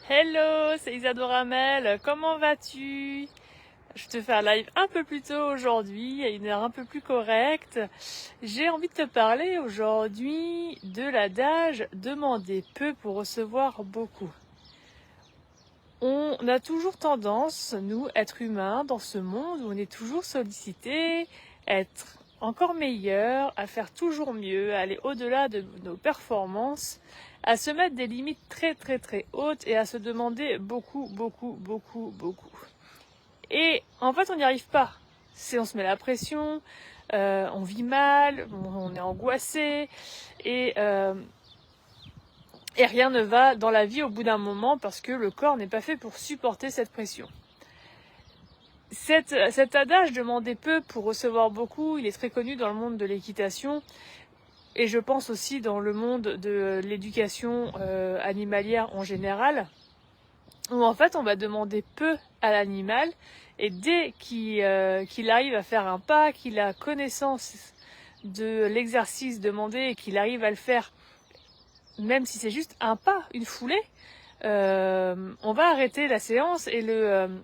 Hello, c'est Isadora Mel, comment vas-tu? Je te fais un live un peu plus tôt aujourd'hui, à une heure un peu plus correcte. J'ai envie de te parler aujourd'hui de l'adage demander peu pour recevoir beaucoup. On a toujours tendance, nous, êtres humains, dans ce monde où on est toujours sollicité, être encore meilleur, à faire toujours mieux, à aller au-delà de nos performances, à se mettre des limites très très très hautes et à se demander beaucoup. Et en fait, on n'y arrive pas. On se met la pression, on vit mal, on est angoissé et rien ne va dans la vie au bout d'un moment parce que le corps n'est pas fait pour supporter cette pression. Cet adage demander peu pour recevoir beaucoup, il est très connu dans le monde de l'équitation et je pense aussi dans le monde de l'éducation animalière en général, où en fait on va demander peu à l'animal et dès qu'il arrive à faire un pas, qu'il a connaissance de l'exercice demandé et qu'il arrive à le faire, même si c'est juste un pas, une foulée, on va arrêter la séance et le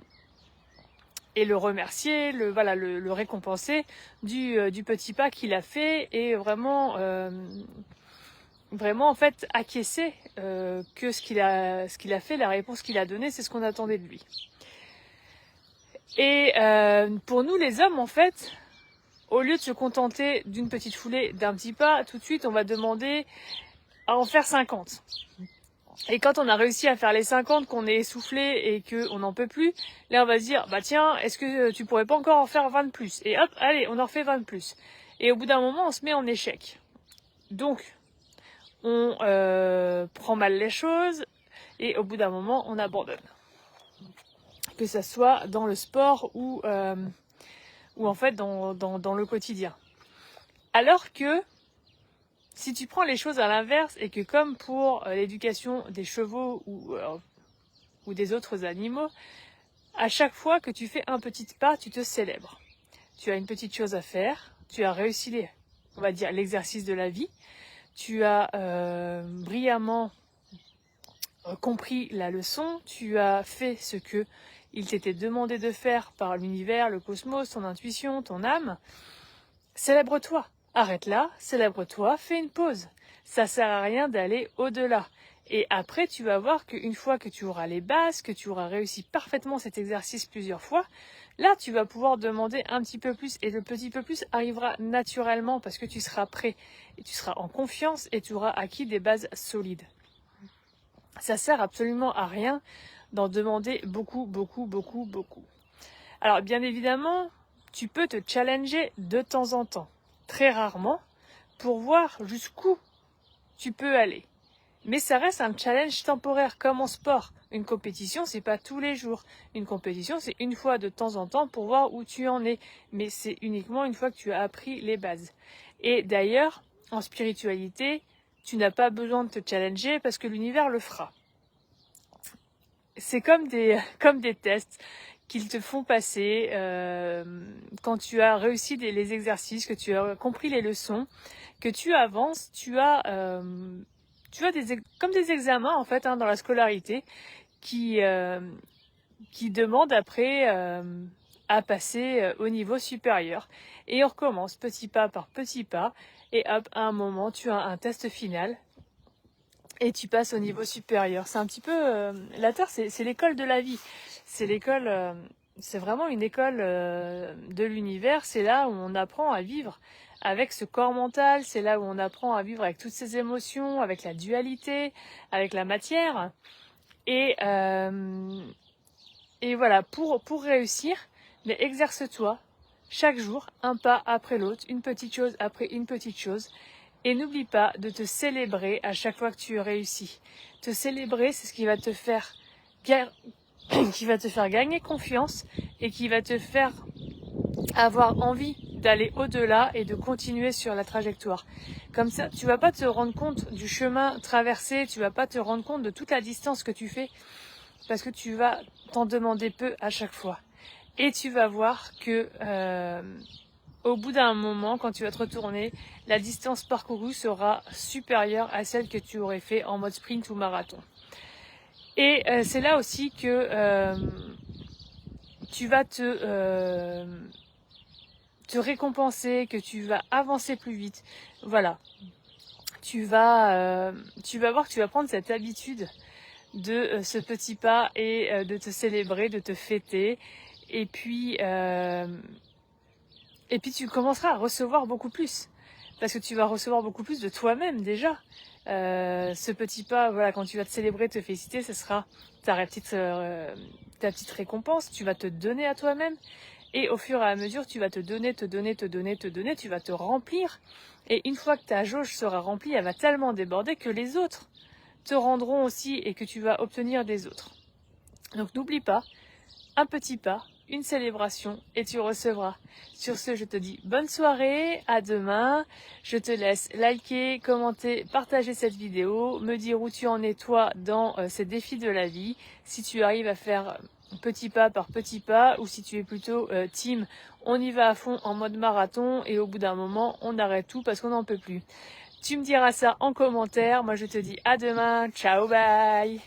remercier, le récompenser du petit pas qu'il a fait et vraiment en fait acquiescer que ce qu'il a fait, la réponse qu'il a donnée, c'est ce qu'on attendait de lui. Et pour nous les hommes en fait, au lieu de se contenter d'une petite foulée, d'un petit pas, tout de suite on va demander à en faire 50. Et quand on a réussi à faire les 50, qu'on est essoufflé et qu'on n'en peut plus, là on va se dire, bah tiens, est-ce que tu pourrais pas encore en faire 20 de plus? Et hop, allez, on en refait 20 de plus. Et au bout d'un moment, on se met en échec. Donc, on prend mal les choses et au bout d'un moment, on abandonne. Que ça soit dans le sport ou en fait dans le quotidien. Alors que si tu prends les choses à l'inverse et que comme pour l'éducation des chevaux ou des autres animaux, à chaque fois que tu fais un petit pas, tu te célèbres. Tu as une petite chose à faire, tu as réussi on va dire l'exercice de la vie, tu as brillamment compris la leçon, tu as fait ce que il t'était demandé de faire par l'univers, le cosmos, ton intuition, ton âme. Célèbre-toi. Arrête là, célèbre-toi, fais une pause. Ça sert à rien d'aller au-delà. Et après, tu vas voir qu'une fois que tu auras les bases, que tu auras réussi parfaitement cet exercice plusieurs fois, là, tu vas pouvoir demander un petit peu plus et le petit peu plus arrivera naturellement parce que tu seras prêt et tu seras en confiance et tu auras acquis des bases solides. Ça sert absolument à rien d'en demander beaucoup. Alors, bien évidemment, tu peux te challenger de temps en temps, très rarement, pour voir jusqu'où tu peux aller. Mais ça reste un challenge temporaire, comme en sport. Une compétition, c'est pas tous les jours. Une compétition, c'est une fois de temps en temps pour voir où tu en es. Mais c'est uniquement une fois que tu as appris les bases. Et d'ailleurs, en spiritualité, tu n'as pas besoin de te challenger parce que l'univers le fera. C'est comme des tests qu'ils te font passer quand tu as réussi les exercices, que tu as compris les leçons, que tu avances, tu as comme des examens en fait dans la scolarité qui demandent après à passer au niveau supérieur. Et on recommence petit pas par petit pas et hop, à un moment tu as un test final. Et tu passes au niveau supérieur. C'est un petit peu la Terre, c'est l'école de la vie. C'est l'école, c'est vraiment une école de l'univers. C'est là où on apprend à vivre avec ce corps mental. C'est là où on apprend à vivre avec toutes ces émotions, avec la dualité, avec la matière. Et voilà, pour réussir, mais exerce-toi chaque jour, un pas après l'autre, une petite chose après une petite chose. Et n'oublie pas de te célébrer à chaque fois que tu réussis. Te célébrer, c'est ce qui va te faire gagner confiance et qui va te faire avoir envie d'aller au-delà et de continuer sur la trajectoire. Comme ça, tu vas pas te rendre compte du chemin traversé, tu vas pas te rendre compte de toute la distance que tu fais parce que tu vas t'en demander peu à chaque fois. Et tu vas voir que au bout d'un moment, quand tu vas te retourner, la distance parcourue sera supérieure à celle que tu aurais fait en mode sprint ou marathon. Et c'est là aussi que tu vas te récompenser, que tu vas avancer plus vite. Voilà. Tu vas voir que tu vas prendre cette habitude de ce petit pas et de te célébrer, de te fêter. Et puis tu commenceras à recevoir beaucoup plus. Parce que tu vas recevoir beaucoup plus de toi-même déjà. Ce petit pas, voilà, quand tu vas te célébrer, te féliciter, ce sera ta petite récompense. Tu vas te donner à toi-même. Et au fur et à mesure, tu vas te donner, tu vas te remplir. Et une fois que ta jauge sera remplie, elle va tellement déborder que les autres te rendront aussi et que tu vas obtenir des autres. Donc n'oublie pas, un petit pas, une célébration et tu recevras. Sur ce, je te dis bonne soirée, à demain. Je te laisse liker, commenter, partager cette vidéo, me dire où tu en es toi dans ces défis de la vie, si tu arrives à faire petit pas par petit pas ou si tu es plutôt team, on y va à fond en mode marathon et au bout d'un moment, on arrête tout parce qu'on n'en peut plus. Tu me diras ça en commentaire. Moi, je te dis à demain. Ciao, bye!